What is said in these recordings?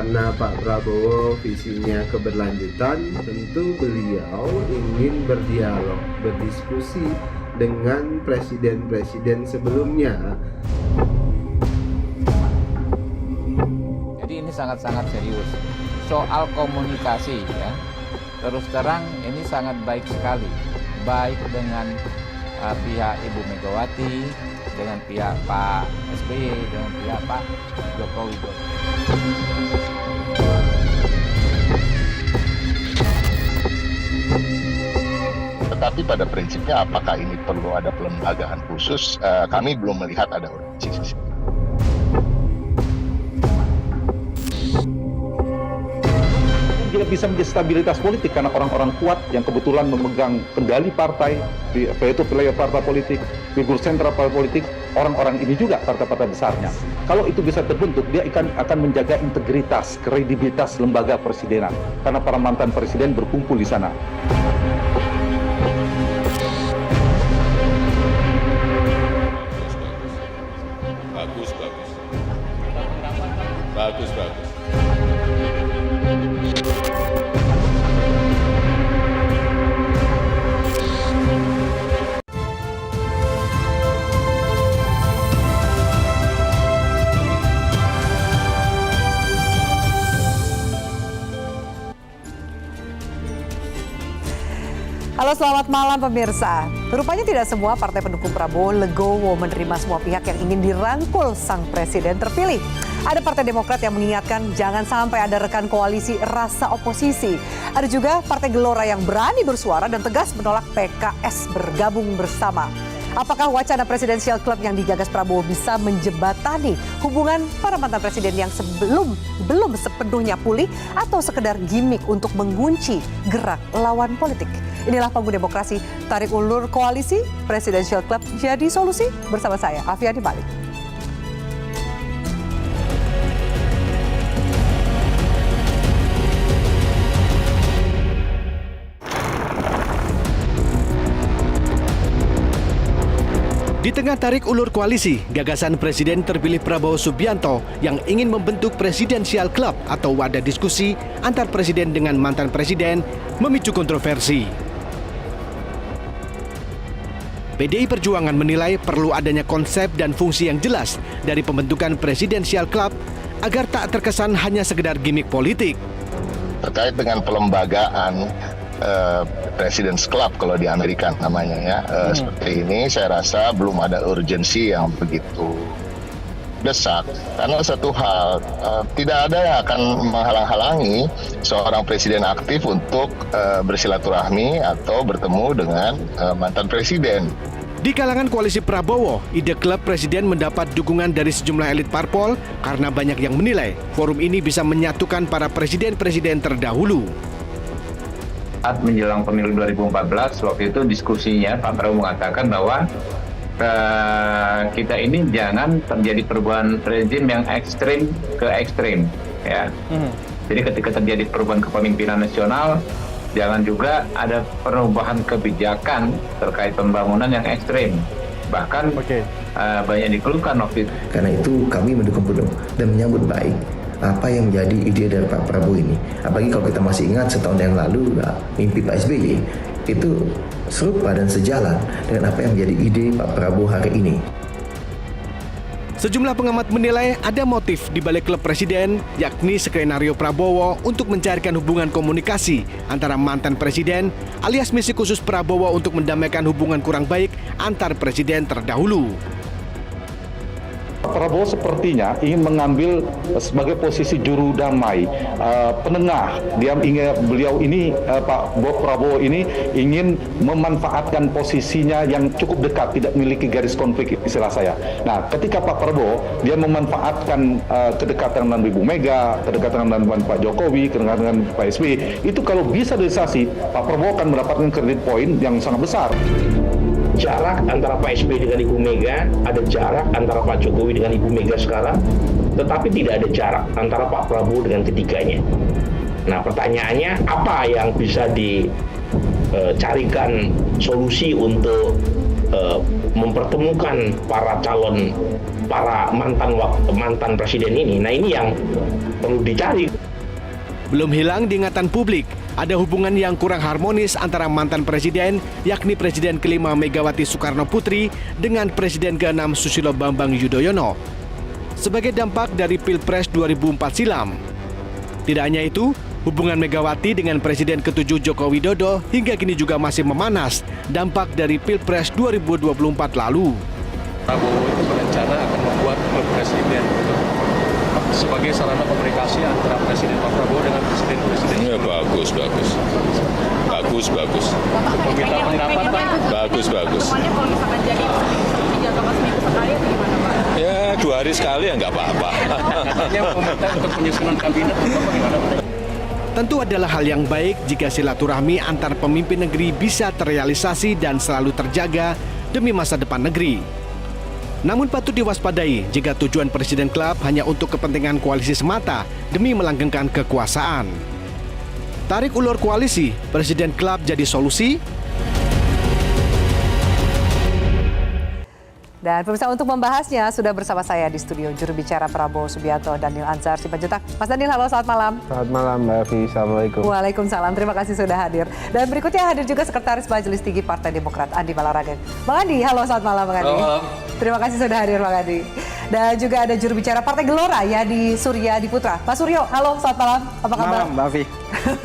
karena Pak Prabowo visinya keberlanjutan, tentu beliau ingin berdialog, berdiskusi dengan presiden-presiden sebelumnya. Jadi ini sangat-sangat serius. Soal komunikasi ya, terus terang ini sangat baik sekali. Baik dengan pihak Ibu Megawati, dengan pihak Pak SBY, dengan pihak Pak Jokowi. Tetapi pada prinsipnya apakah ini perlu ada pelembagaan khusus, kami belum melihat ada urgensi. Tidak bisa menjadi stabilitas politik karena orang-orang kuat yang kebetulan memegang kendali partai, yaitu player partai politik, figur sentral partai politik, orang-orang ini juga partai-partai besarnya. Kalau itu bisa terbentuk, dia akan menjaga integritas, kredibilitas lembaga presidenan karena para mantan presiden berkumpul di sana. Bagus. Halo, selamat malam pemirsa. Rupanya tidak semua partai pendukung Prabowo legowo menerima semua pihak yang ingin dirangkul sang presiden terpilih. Ada Partai Demokrat yang mengingatkan jangan sampai ada rekan koalisi rasa oposisi. Ada juga Partai Gelora yang berani bersuara dan tegas menolak PKS bergabung bersama. Apakah wacana Presidential Club yang digagas Prabowo bisa menjembatani hubungan para mantan presiden yang belum sepenuhnya pulih atau sekedar gimmick untuk mengunci gerak lawan politik? Inilah Panggung Demokrasi, tarik ulur koalisi Presidential Club jadi solusi bersama saya, Afiani Malik. Di tengah tarik ulur koalisi, gagasan Presiden terpilih Prabowo Subianto yang ingin membentuk Presidential Club atau wadah diskusi antar presiden dengan mantan presiden memicu kontroversi. PDI Perjuangan menilai perlu adanya konsep dan fungsi yang jelas dari pembentukan Presidential Club agar tak terkesan hanya sekedar gimmick politik. Terkait dengan pelembagaan President's Club kalau di Amerika namanya ya, seperti ini saya rasa belum ada urgensi yang begitu desak. Karena satu hal, tidak ada yang akan menghalang-halangi seorang presiden aktif untuk bersilaturahmi atau bertemu dengan mantan presiden. Di kalangan koalisi Prabowo, ide klub presiden mendapat dukungan dari sejumlah elit parpol karena banyak yang menilai forum ini bisa menyatukan para presiden-presiden terdahulu. Saat menjelang pemilu 2014, waktu itu diskusinya Pak Prabowo mengatakan bahwa kita ini jangan terjadi perubahan rezim yang ekstrim ke ekstrim, ya. Jadi ketika terjadi perubahan kepemimpinan nasional, jangan juga ada perubahan kebijakan terkait pembangunan yang ekstrim. Bahkan banyak dikeluhkan waktu itu. Karena itu kami mendukung penuh dan menyambut baik apa yang menjadi ide dari Pak Prabowo ini. Apalagi kalau kita masih ingat setahun yang lalu mimpi Pak SBY itu serupa dan sejalan dengan apa yang menjadi ide Pak Prabowo hari ini. Sejumlah pengamat menilai ada motif di balik klub presiden, yakni skenario Prabowo untuk mencarikan hubungan komunikasi antara mantan presiden alias misi khusus Prabowo untuk mendamaikan hubungan kurang baik antar presiden terdahulu. Prabowo sepertinya ingin mengambil sebagai posisi juru damai, penengah. Beliau ini, Pak Prabowo ini ingin memanfaatkan posisinya yang cukup dekat, tidak memiliki garis konflik istilah saya. Nah, ketika Pak Prabowo dia memanfaatkan kedekatan dengan Ibu Mega, kedekatan dengan Pak Jokowi, kedekatan dengan Pak SBY, itu kalau bisa realisasi, Pak Prabowo akan mendapatkan kredit poin yang sangat besar. Jarak antara Pak SBY dengan Ibu Mega, ada jarak antara Pak Jokowi dengan Ibu Mega sekarang, tetapi tidak ada jarak antara Pak Prabowo dengan ketiganya. Nah, pertanyaannya apa yang bisa dicarikan solusi untuk mempertemukan para mantan presiden ini? Nah, ini yang perlu dicari. Belum hilang di ingatan publik, ada hubungan yang kurang harmonis antara mantan presiden, yakni Presiden ke-5 Megawati Soekarno Putri dengan Presiden ke-6 Susilo Bambang Yudhoyono sebagai dampak dari Pilpres 2004 silam. Tidak hanya itu, hubungan Megawati dengan Presiden ke-7 Joko Widodo hingga kini juga masih memanas dampak dari Pilpres 2024 lalu. Prabowo itu berencana akan membuat klub presiden sebagai sarana komunikasi antara Presiden Pak Prabowo dengan presiden-presiden. Ya, bagus. Meminta pendapat Pak. Bagus. Semuanya kalau misalkan jadi jadwal seminggu sekali atau gimana Pak? Ya 2 hari sekali ya nggak apa-apa. Katanya meminta untuk penyusunan kabinet atau bagaimana Pak? Tentu adalah hal yang baik jika silaturahmi antar pemimpin negeri bisa terrealisasi dan selalu terjaga demi masa depan negeri. Namun patut diwaspadai jika tujuan Presiden Club hanya untuk kepentingan koalisi semata demi melanggengkan kekuasaan. Tarik ulur koalisi, Presiden Club jadi solusi. Dan pemirsa, untuk membahasnya sudah bersama saya di studio juru bicara Prabowo Subianto, Daniel Ansar Simanjuntak. Mas Daniel, halo, selamat malam. Selamat malam Mbak Afi, Assalamualaikum. Waalaikumsalam, terima kasih sudah hadir. Dan berikutnya hadir juga Sekretaris Majelis Tinggi Partai Demokrat, Andi Malarangeng. Bang Andi, halo, selamat malam Bang Andi. Halo. Terima kasih sudah hadir Bang Andi. Dan juga ada juru bicara Partai Gelora, Yadi Surya Diputra. Mas Suryo, halo, selamat malam. Apa kabar? Malam, Mbak Afi.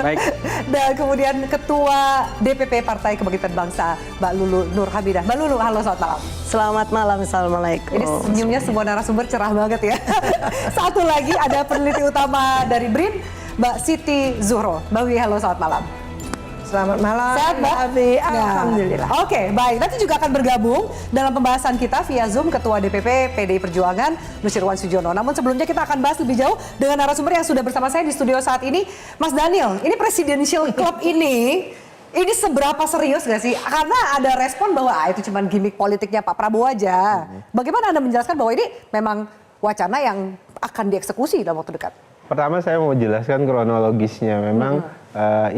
Baik. Dan kemudian Ketua DPP Partai Kebangkitan Bangsa, Mbak Lulu Nur Hamidah. Mbak Lulu, halo, selamat malam. Selamat malam, Assalamualaikum. Ini senyumnya semua narasumber cerah banget ya. Satu lagi ada peneliti utama dari BRIN, Mbak Siti Zuhro. Mbak Wi, halo, selamat malam. Selamat malam. Sehat, Mbak? Alhamdulillah. Oke, baik. Nanti juga akan bergabung dalam pembahasan kita via Zoom Ketua DPP PDI Perjuangan, Nusirwan Sujono. Namun sebelumnya kita akan bahas lebih jauh dengan narasumber yang sudah bersama saya di studio saat ini. Mas Daniel, ini Presidential Club ini seberapa serius gak sih? Karena ada respon bahwa itu cuma gimmick politiknya Pak Prabowo aja. Bagaimana Anda menjelaskan bahwa ini memang wacana yang akan dieksekusi dalam waktu dekat? Pertama saya mau jelaskan kronologisnya. Memang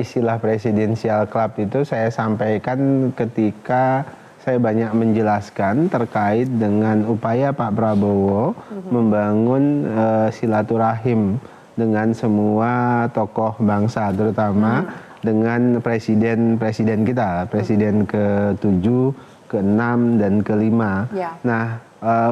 istilah Presidential Club itu saya sampaikan ketika saya banyak menjelaskan terkait dengan upaya Pak Prabowo membangun silaturahim dengan semua tokoh bangsa, terutama dengan presiden kita, presiden ke-7, ke-6, dan ke-5. Ya. Nah,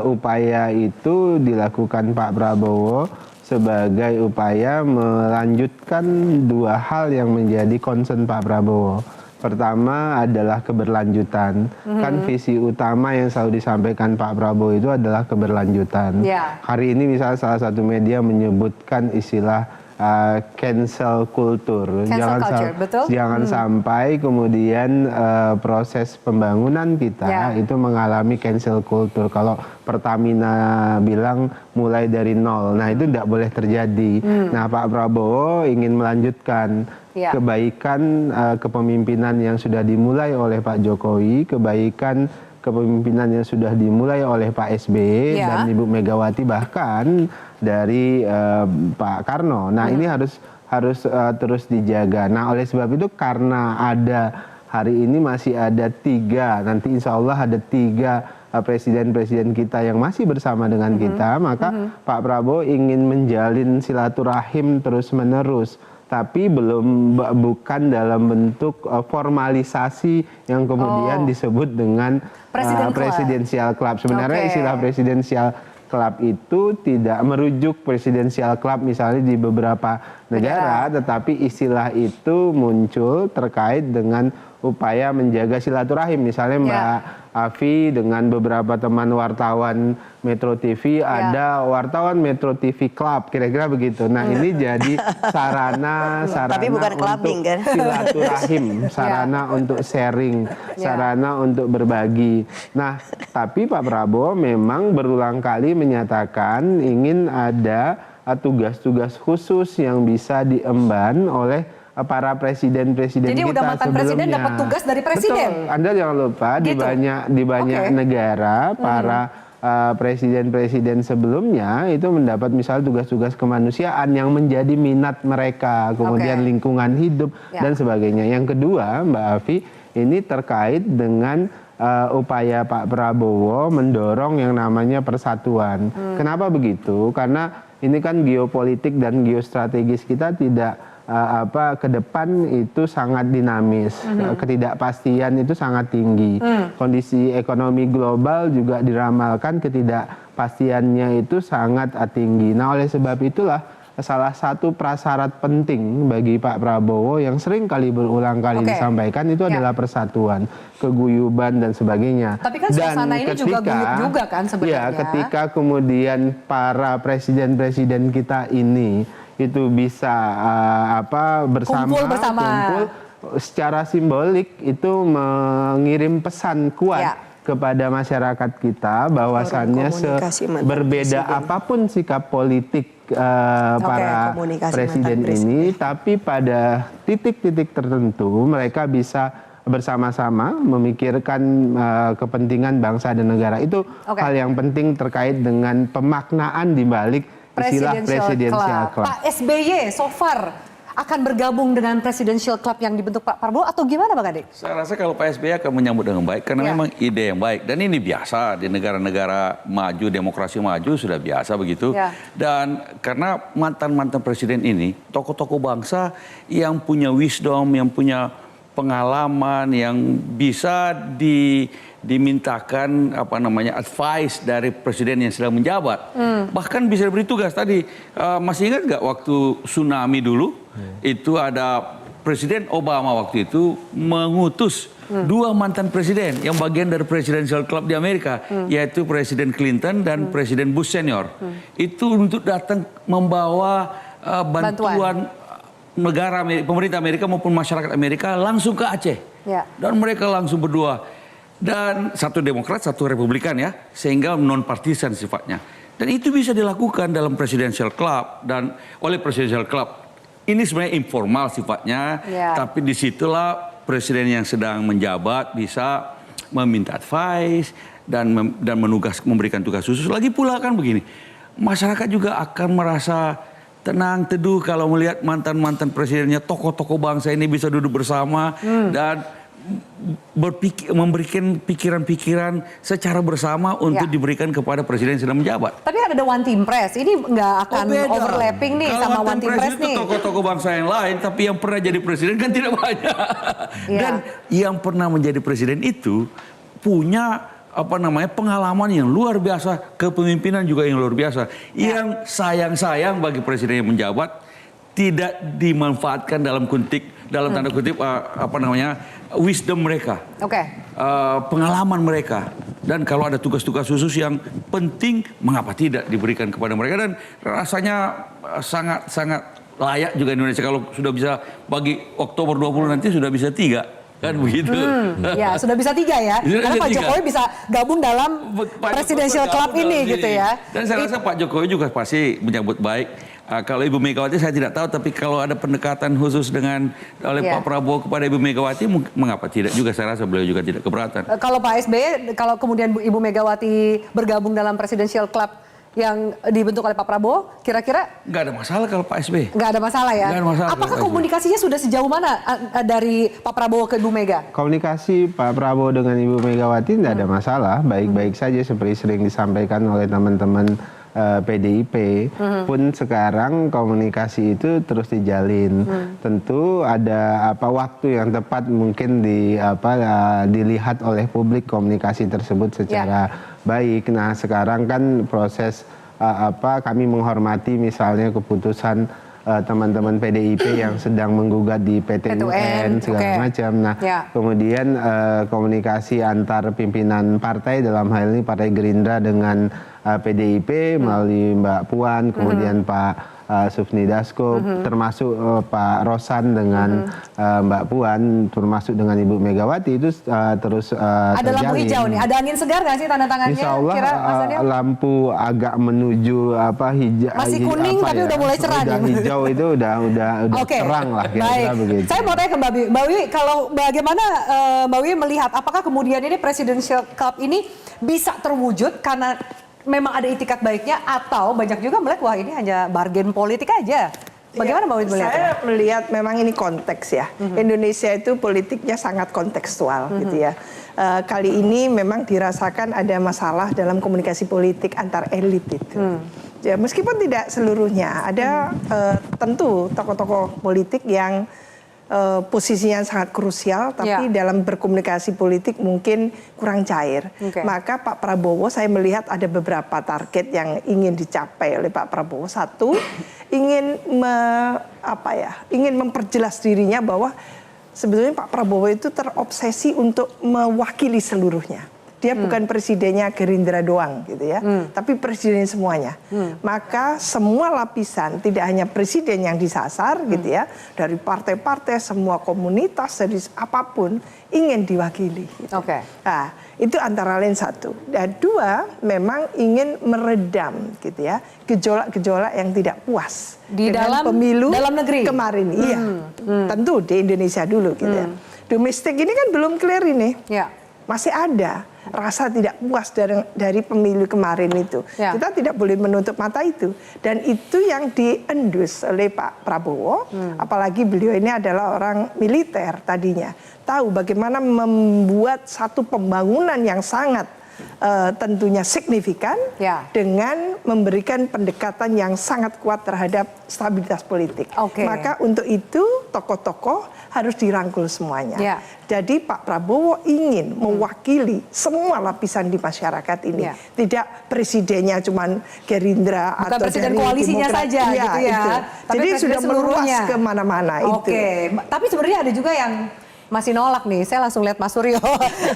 upaya itu dilakukan Pak Prabowo sebagai upaya melanjutkan 2 hal yang menjadi concern Pak Prabowo. Pertama adalah keberlanjutan. Kan visi utama yang selalu disampaikan Pak Prabowo itu adalah keberlanjutan. Yeah. Hari ini misalnya salah satu media menyebutkan istilah cancel culture. Jangan sampai kemudian proses pembangunan kita itu mengalami cancel culture. Kalau Pertamina bilang mulai dari nol, nah itu tidak boleh terjadi. Nah, Pak Prabowo ingin melanjutkan kebaikan kepemimpinan yang sudah dimulai oleh Pak Jokowi, kebaikan kepemimpinan yang sudah dimulai oleh Pak SBY dan Ibu Megawati, bahkan dari Pak Karno. Nah, ini harus terus dijaga. Nah, oleh sebab itu karena hari ini masih ada 3, nanti insya Allah ada 3 presiden-presiden kita yang masih bersama dengan kita, maka Pak Prabowo ingin menjalin silaturahim terus-menerus. Tapi bukan dalam bentuk formalisasi yang kemudian disebut dengan Presidential Club. Sebenarnya istilah Presidential Club itu tidak merujuk Presidential Club misalnya di beberapa negara, tetapi istilah itu muncul terkait dengan upaya menjaga silaturahim. Misalnya Mbak Afi dengan beberapa teman wartawan Metro TV, ada wartawan Metro TV Club, kira-kira begitu. Nah, ini jadi sarana Tapi bukan clubbing, untuk kan? silaturahim, sarana untuk sharing, sarana untuk berbagi. Nah, tapi Pak Prabowo memang berulang kali menyatakan ingin ada tugas-tugas khusus yang bisa diemban oleh para presiden-presiden kita sebelumnya. Jadi udah mantan presiden dapat tugas dari presiden. Betul. Anda jangan lupa di banyak negara para presiden-presiden sebelumnya itu mendapat misalnya tugas-tugas kemanusiaan yang menjadi minat mereka, kemudian lingkungan hidup dan sebagainya. Yang kedua, Mbak Afi, ini terkait dengan upaya Pak Prabowo mendorong yang namanya persatuan. Kenapa begitu? Karena ini kan geopolitik dan geostrategis kita tidak ke depan itu sangat dinamis, ketidakpastian itu sangat tinggi. Kondisi ekonomi global juga diramalkan ketidakpastiannya itu sangat tinggi. Nah, oleh sebab itulah salah satu prasyarat penting bagi Pak Prabowo yang sering kali berulang kali disampaikan itu adalah persatuan, keguyuban dan sebagainya. Tapi kan suasana ini juga guyup juga kan sebenarnya. Ya, ketika kemudian para presiden-presiden kita ini itu bisa kumpul secara simbolik itu mengirim pesan kuat kepada masyarakat kita bahwasannya berbeda apapun sikap politik para presiden ini, tapi pada titik-titik tertentu mereka bisa bersama-sama memikirkan kepentingan bangsa dan negara. Itu hal yang penting terkait dengan pemaknaan di balik istilah Presidential Club. Pak SBY so far akan bergabung dengan Presidential Club yang dibentuk Pak Prabowo atau gimana Bang Ade? Saya rasa kalau Pak SBY akan menyambut dengan baik karena memang ide yang baik. Dan ini biasa di negara-negara maju, demokrasi maju sudah biasa begitu. Dan karena mantan-mantan presiden ini, tokoh-tokoh bangsa yang punya wisdom, yang punya pengalaman, yang bisa dimintakan advice dari presiden yang sedang menjabat, bahkan bisa diberi tugas. Tadi masih ingat nggak waktu tsunami dulu itu ada Presiden Obama waktu itu mengutus dua mantan presiden yang bagian dari Presidential Club di Amerika, yaitu Presiden Clinton dan Presiden Bush senior, itu untuk datang membawa bantuan negara pemerintah Amerika maupun masyarakat Amerika langsung ke Aceh. Dan mereka langsung berdua. Dan satu Demokrat, satu Republikan ya, sehingga non partisan sifatnya. Dan itu bisa dilakukan dalam Presidential Club dan oleh Presidential Club. Ini sebenarnya informal sifatnya, tapi disitulah presiden yang sedang menjabat bisa meminta advice dan memberikan tugas khusus. Lagi pula kan begini, masyarakat juga akan merasa tenang, teduh kalau melihat mantan-mantan presidennya, tokoh-tokoh bangsa ini bisa duduk bersama dan memberikan pikiran-pikiran secara bersama untuk diberikan kepada presiden yang sedang menjabat. Tapi ada one team press, ini nggak akan overlapping nih sama one team press nih. Tokoh-tokoh bangsa yang lain, tapi yang pernah jadi presiden kan tidak banyak. Dan yang pernah menjadi presiden itu punya pengalaman yang luar biasa, kepemimpinan juga yang luar biasa. Yang sayang-sayang bagi presiden yang menjabat tidak dimanfaatkan dalam tanda kutip wisdom mereka, pengalaman mereka, dan kalau ada tugas-tugas khusus yang penting, mengapa tidak diberikan kepada mereka? Dan rasanya sangat layak juga Indonesia kalau sudah bisa bagi Oktober 20 nanti sudah bisa 3. Kan begitu. Ya, sudah bisa 3 ya. Karena Pak Jokowi bisa gabung dalam Presidential Club ini gitu ya. Dan saya rasa Pak Jokowi juga pasti menyambut baik. Kalau Ibu Megawati saya tidak tahu, tapi kalau ada pendekatan khusus oleh Pak Prabowo kepada Ibu Megawati, mengapa tidak juga, saya rasa beliau juga tidak keberatan. Kalau Pak SBY, kalau kemudian Ibu Megawati bergabung dalam Presidential Club yang dibentuk oleh Pak Prabowo, kira-kira? Nggak ada masalah kalau Pak SBY. Nggak ada masalah ya? Nggak ada masalah. Apakah komunikasinya sudah sejauh mana dari Pak Prabowo ke Ibu Mega? Komunikasi Pak Prabowo dengan Ibu Megawati tidak ada masalah, baik-baik saja seperti sering disampaikan oleh teman-teman PDIP. Pun sekarang komunikasi itu terus dijalin. Tentu ada waktu yang tepat mungkin dilihat oleh publik komunikasi tersebut secara baik. Nah, sekarang kan proses kami menghormati misalnya keputusan teman-teman PDIP yang sedang menggugat di PT UN segala macam. Nah, kemudian komunikasi antar pimpinan partai, dalam hal ini Partai Gerindra dengan PDIP melalui Mbak Puan, kemudian Pak Sufmi Dasko, termasuk Pak Rosan dengan Mbak Puan, termasuk dengan Ibu Megawati, itu terus ada terjalin. Lampu hijau nih, ada angin segar nggak sih tanda tangannya? Insya Allah lampu agak menuju hijau. Masih kuning tapi udah mulai cerah nih. Hijau itu udah terang lah kira-kira begitu. Saya mau tanya ke Mbak Wiwi, kalau bagaimana Mbak Wiwi melihat apakah kemudian ini Presidential Club ini bisa terwujud karena memang ada itikat baiknya, atau banyak juga melihat wah ini hanya bargain politik aja. Bagaimana Mbak Wiwi melihat? Saya melihat memang ini konteks ya. Indonesia itu politiknya sangat kontekstual gitu ya. Kali ini memang dirasakan ada masalah dalam komunikasi politik antar elit itu. Ya, meskipun tidak seluruhnya, ada tentu tokoh-tokoh politik yang posisinya sangat krusial, tapi dalam berkomunikasi politik mungkin kurang cair. Maka Pak Prabowo, saya melihat ada beberapa target yang ingin dicapai oleh Pak Prabowo. Satu, ingin ingin memperjelas dirinya bahwa sebetulnya Pak Prabowo itu terobsesi untuk mewakili seluruhnya. Dia bukan presidennya Gerindra doang gitu ya, tapi presiden semuanya. Maka semua lapisan, tidak hanya presiden yang disasar gitu ya, dari partai-partai, semua komunitas, dari apapun ingin diwakili. Gitu. Nah, itu antara lain satu. Dan dua, memang ingin meredam gitu ya, gejolak-gejolak yang tidak puas di dengan dalam pemilu dalam negeri kemarin. Iya, tentu di Indonesia dulu gitu ya. Domestik ini kan belum clear ini. Masih ada rasa tidak puas dari pemilu kemarin itu. Kita tidak boleh menutup mata itu. Dan itu yang di-endus oleh Pak Prabowo. Apalagi beliau ini adalah orang militer tadinya. Tahu bagaimana membuat satu pembangunan yang sangat tentunya signifikan dengan memberikan pendekatan yang sangat kuat terhadap stabilitas politik. Maka untuk itu tokoh-tokoh harus dirangkul semuanya. Jadi Pak Prabowo ingin mewakili semua lapisan di masyarakat ini. Tidak presidennya cuman Gerindra bukan atau presiden dari koalisinya Demokrat. saja gitu ya. Itu. Tapi jadi sudah meluas kemana-mana itu. Tapi sebenarnya ada juga yang masih nolak nih. Saya langsung lihat Mas Suryo,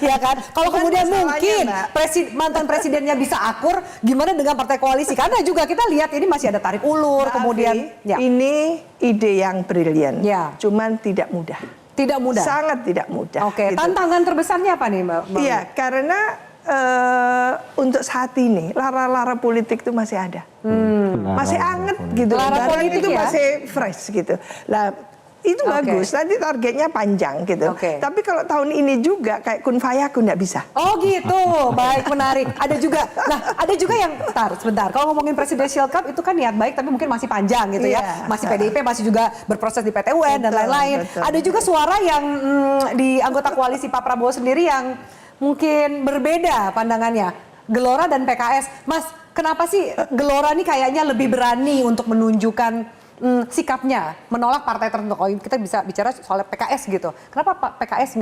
ya kan? Kalau kemudian mungkin mantan presidennya bisa akur, gimana dengan partai koalisi? Karena juga kita lihat ini masih ada tarik ulur, kemudian ini ide yang brilian, cuman tidak mudah. Tidak mudah. Sangat tidak mudah. Gitu. Tantangan terbesarnya apa nih, Mbak? Iya, karena untuk saat ini lara-lara politik itu masih ada, masih anget gitu. Lara politik itu ya? masih fresh gitu. Lah. Itu bagus, nanti targetnya panjang gitu. Tapi kalau tahun ini juga kayak kun fayakun nggak bisa. Oh gitu, baik, menarik. Ada juga, nah ada juga yang, sebentar, kalau ngomongin Presidential Cup itu kan niat baik tapi mungkin masih panjang gitu ya. Masih PDIP, masih juga berproses di PT UN dan lain-lain. Ada juga suara yang di anggota koalisi Pak Prabowo sendiri yang mungkin berbeda pandangannya. Gelora dan PKS. Mas, kenapa sih Gelora ini kayaknya lebih berani untuk menunjukkan sikapnya menolak partai tertentu? Kalau kita bisa bicara soal PKS gitu, kenapa PKS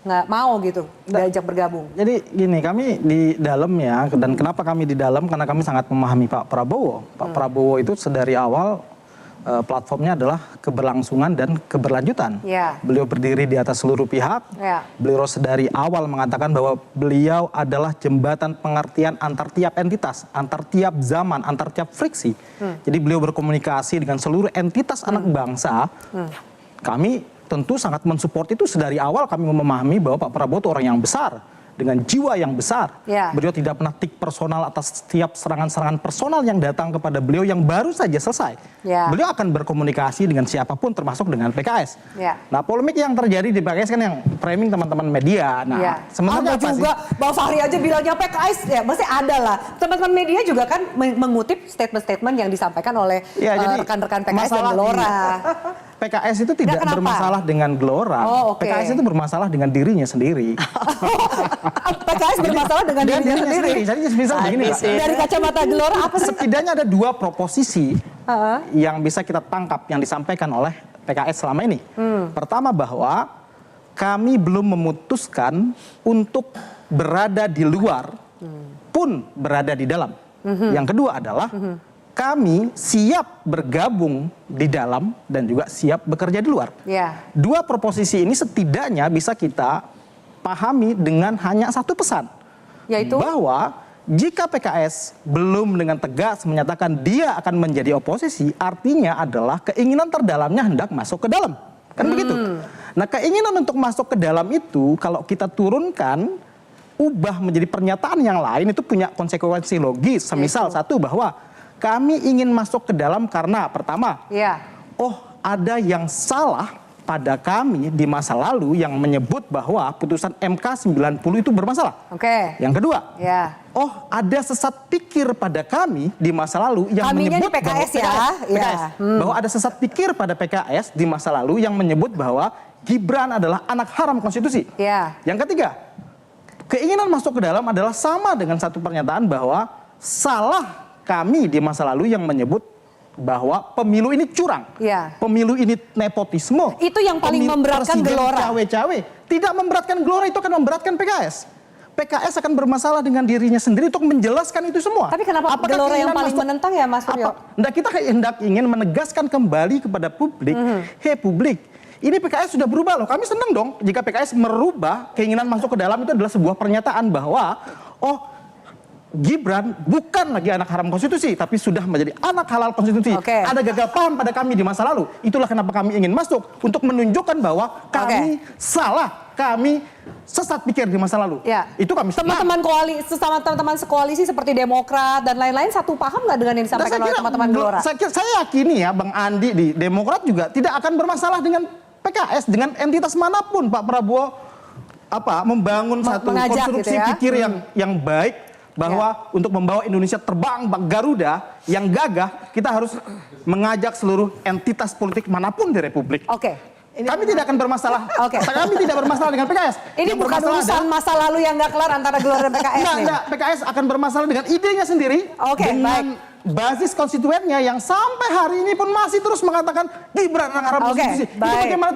nggak mau gitu diajak bergabung? Jadi gini, kami di dalam ya, dan kenapa kami di dalam, karena kami sangat memahami Pak Prabowo. Pak Prabowo itu sedari awal platformnya adalah keberlangsungan dan keberlanjutan. Beliau berdiri di atas seluruh pihak. Beliau sedari awal mengatakan bahwa beliau adalah jembatan pengertian antar tiap entitas, antar tiap zaman, antar tiap friksi. Jadi beliau berkomunikasi dengan seluruh entitas anak bangsa. Kami tentu sangat mensupport itu sedari awal. Kami memahami bahwa Pak Prabowo itu orang yang besar, dengan jiwa yang besar. Beliau tidak pernah tik personal atas setiap serangan-serangan personal yang datang kepada beliau yang baru saja selesai. Beliau akan berkomunikasi dengan siapapun termasuk dengan PKS. Nah, polemik yang terjadi di PKS kan yang framing teman-teman media. Nah, sebenarnya apa juga sih? Bang Fahri aja bilangnya PKS ya, mesti ada lah. Teman-teman media juga kan mengutip statement-statement yang disampaikan oleh rekan-rekan PKS dan Gelora. PKS itu tidak bermasalah dengan Gelora. PKS itu bermasalah dengan dirinya sendiri. PKS bermasalah dengan dirinya sendiri. Jadi misal begini, dari kacamata Gelora apa sih? Setidaknya ada dua proposisi yang bisa kita tangkap yang disampaikan oleh PKS selama ini. Pertama, bahwa kami belum memutuskan untuk berada di luar pun berada di dalam. Yang kedua adalah kami siap bergabung di dalam dan juga siap bekerja di luar. Dua proposisi ini setidaknya bisa kita pahami dengan hanya satu pesan. Yaitu? Bahwa jika PKS belum dengan tegas menyatakan dia akan menjadi oposisi, artinya adalah keinginan terdalamnya hendak masuk ke dalam. Kan begitu? Nah, keinginan untuk masuk ke dalam itu kalau kita turunkan, ubah menjadi pernyataan yang lain, itu punya konsekuensi logis. Semisal satu, bahwa kami ingin masuk ke dalam karena pertama, ada yang salah pada kami di masa lalu yang menyebut bahwa putusan MK 90 itu bermasalah. Yang kedua, ada sesat pikir pada kami di masa lalu yang menyebut PKS bahwa ada sesat pikir pada PKS di masa lalu yang menyebut bahwa Gibran adalah anak haram konstitusi. Yang ketiga, keinginan masuk ke dalam adalah sama dengan satu pernyataan bahwa salah kami di masa lalu yang menyebut bahwa pemilu ini curang, pemilu ini nepotisme. Itu yang paling memberatkan Gelora. Cawe-cawe. Tidak memberatkan Gelora, itu akan memberatkan PKS. PKS akan bermasalah dengan dirinya sendiri untuk menjelaskan itu semua. Tapi kenapa Gelora yang paling menentang ya Mas Suryo? Kita hendak ingin menegaskan kembali kepada publik, hei publik, ini PKS sudah berubah loh. Kami senang dong jika PKS merubah keinginan masuk ke dalam, itu adalah sebuah pernyataan bahwa Gibran bukan lagi anak haram konstitusi, tapi sudah menjadi anak halal konstitusi. Ada gagal paham pada kami di masa lalu. Itulah kenapa kami ingin masuk, untuk menunjukkan bahwa kami salah, kami sesat pikir di masa lalu. Itu kami teman-teman koalisi, sesama teman-teman sekoalisi seperti Demokrat dan lain-lain satu paham nggak dengan yang disampaikan oleh teman-teman Gelora? Saya yakini ya Bang Andi di Demokrat juga tidak akan bermasalah dengan PKS, dengan entitas manapun Pak Prabowo membangun satu konstruksi pikir yang baik, bahwa untuk membawa Indonesia terbang Garuda yang gagah, kita harus mengajak seluruh entitas politik manapun di Republik. Kami tidak akan bermasalah. Kami tidak bermasalah dengan PKS. Ini yang bukan urusan masa lalu yang nggak kelar antara Gelora dan PKS. Enggak, PKS akan bermasalah dengan idenya sendiri, dengan basis konstituennya yang sampai hari ini pun masih terus mengatakan Gibran anak haram konstitusi. Itu bagaimana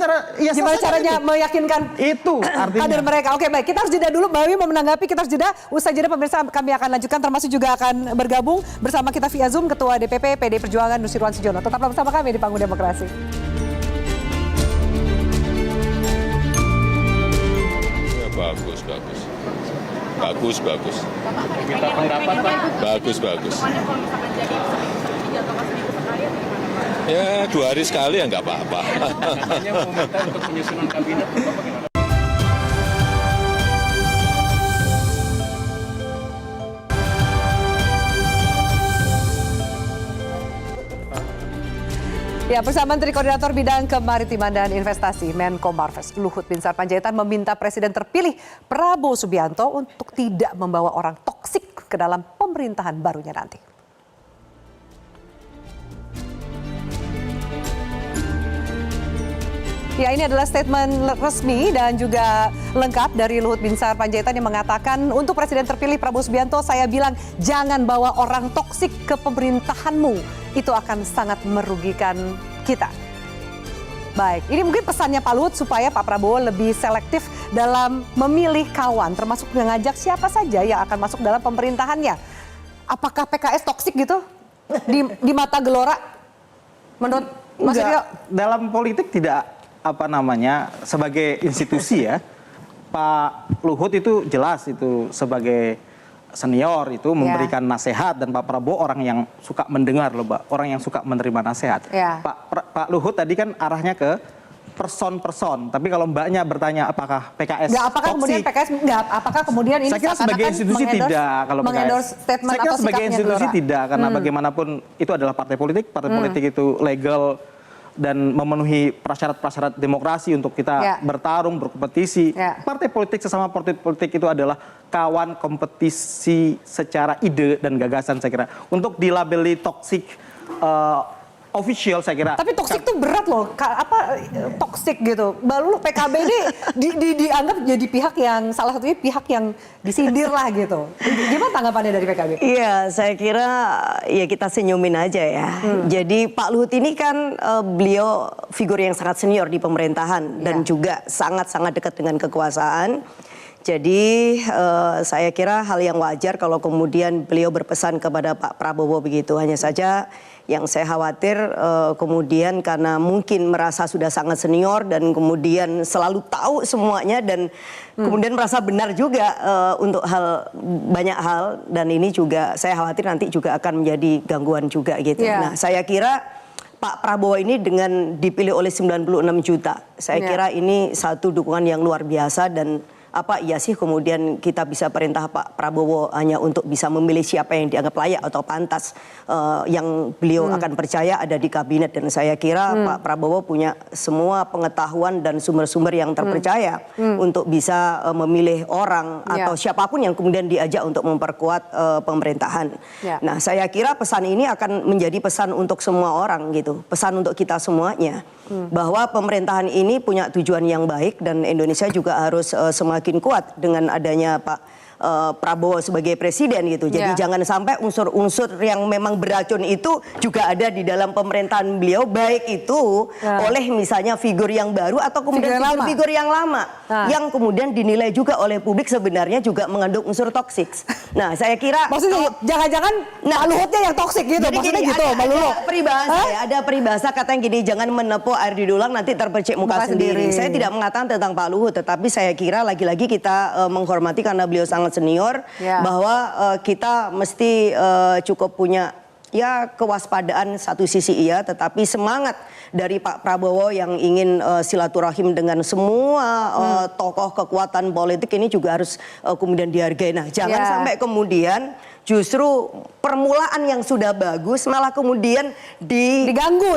caranya meyakinkan itu artinya kader mereka. Baik, kita harus jeda dulu. Mbak Wiwi mau menanggapi, kita harus jeda. Usai jeda pemirsa kami akan lanjutkan, termasuk juga akan bergabung bersama kita via Zoom Ketua DPP PD Perjuangan Nusirwan Sujono. Tetaplah bersama kami di Panggung Demokrasi. Bagus. Minta pendapat Pak. Bagus. Ya 2 hari sekali ya nggak apa-apa. Katanya mau minta untuk penyusunan kabinet Bapak bagaimana? Ya, bersama Menteri Koordinator Bidang Kemaritiman dan Investasi Menko Marves Luhut Binsar Panjaitan meminta Presiden terpilih Prabowo Subianto untuk tidak membawa orang toksik ke dalam pemerintahan barunya nanti. Ya, ini adalah statement resmi dan juga lengkap dari Luhut Binsar Panjaitan yang mengatakan untuk Presiden terpilih Prabowo Subianto, saya bilang jangan bawa orang toksik ke pemerintahanmu. Itu akan sangat merugikan kita. Baik, ini mungkin pesannya Pak Luhut supaya Pak Prabowo lebih selektif dalam memilih kawan, termasuk mengajak siapa saja yang akan masuk dalam pemerintahannya. Apakah PKS toksik gitu di mata Gelora? Menurut Mas Suryo? Dalam politik tidak sebagai institusi ya, Pak Luhut itu jelas itu sebagai senior itu memberikan nasihat, dan Pak Prabowo orang yang suka mendengar loh Mbak, orang yang suka menerima nasihat. Pak Luhut tadi kan arahnya ke person, tapi kalau Mbaknya bertanya apakah PKS apakah kemudian PKS apakah kemudian ini saya kira sebagai institusi tidak, kalau PKS statement saya kira atau sebagai institusi Gelora tidak, karena bagaimanapun itu adalah partai politik itu legal dan memenuhi prasyarat-prasyarat demokrasi untuk kita bertarung, berkompetisi. Partai politik sesama partai politik itu adalah kawan kompetisi secara ide dan gagasan, saya kira. Untuk dilabeli toksik official, saya kira. Tapi toksik itu berat loh, toksik gitu. Lalu PKB ini dianggap jadi pihak yang, salah satunya pihak yang disindir lah gitu. Gimana tanggapannya dari PKB? Iya, saya kira ya kita senyumin aja ya. Jadi Pak Luhut ini kan beliau figur yang sangat senior di pemerintahan dan juga sangat-sangat dekat dengan kekuasaan. Jadi saya kira hal yang wajar kalau kemudian beliau berpesan kepada Pak Prabowo begitu. Hanya saja yang saya khawatir kemudian karena mungkin merasa sudah sangat senior dan kemudian selalu tahu semuanya dan kemudian merasa benar juga untuk banyak hal, dan ini juga saya khawatir nanti juga akan menjadi gangguan juga gitu. Nah, saya kira Pak Prabowo ini dengan dipilih oleh 96 juta, saya kira ini satu dukungan yang luar biasa. Dan apa iya sih kemudian kita bisa perintah Pak Prabowo hanya untuk bisa memilih siapa yang dianggap layak atau pantas yang beliau akan percaya ada di kabinet. Dan saya kira Pak Prabowo punya semua pengetahuan dan sumber-sumber yang terpercaya untuk bisa memilih orang atau siapapun yang kemudian diajak untuk memperkuat pemerintahan. Nah, saya kira pesan ini akan menjadi pesan untuk semua orang gitu, pesan untuk kita semuanya. Bahwa pemerintahan ini punya tujuan yang baik dan Indonesia juga harus semakin kuat dengan adanya Pak Prabowo sebagai presiden gitu. Jadi jangan sampai unsur-unsur yang memang beracun itu juga ada di dalam pemerintahan beliau, baik itu oleh misalnya figur yang baru atau kemudian figur yang lama yang kemudian dinilai juga oleh publik sebenarnya juga mengandung unsur toksik. Nah, saya kira maksudnya jangan-jangan Pak Luhutnya yang toksik gitu. Jadi maksudnya gini, gitu, ada peribahasa kata yang gini, jangan menepuk air di dulang nanti terpercik muka sendiri. Saya tidak mengatakan tentang Pak Luhut, tetapi saya kira lagi-lagi kita menghormati karena beliau sangat senior, bahwa kita mesti cukup punya kewaspadaan satu sisi tetapi semangat dari Pak Prabowo yang ingin silaturahim dengan semua tokoh kekuatan politik ini juga harus kemudian dihargai. Nah, jangan sampai kemudian justru permulaan yang sudah bagus malah kemudian diganggu,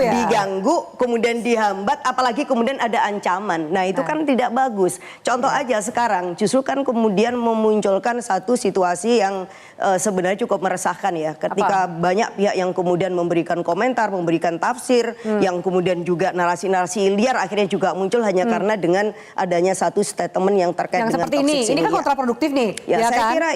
kemudian dihambat, apalagi kemudian ada ancaman. Nah, itu kan tidak bagus. Contoh aja sekarang justru kan kemudian memunculkan satu situasi yang sebenarnya cukup meresahkan ketika banyak pihak yang kemudian memberikan komentar, memberikan tafsir, yang kemudian juga narasi-narasi liar akhirnya juga muncul hanya karena dengan adanya satu statement yang terkait dengan seperti ini kan kontraproduktif nih. Saya kira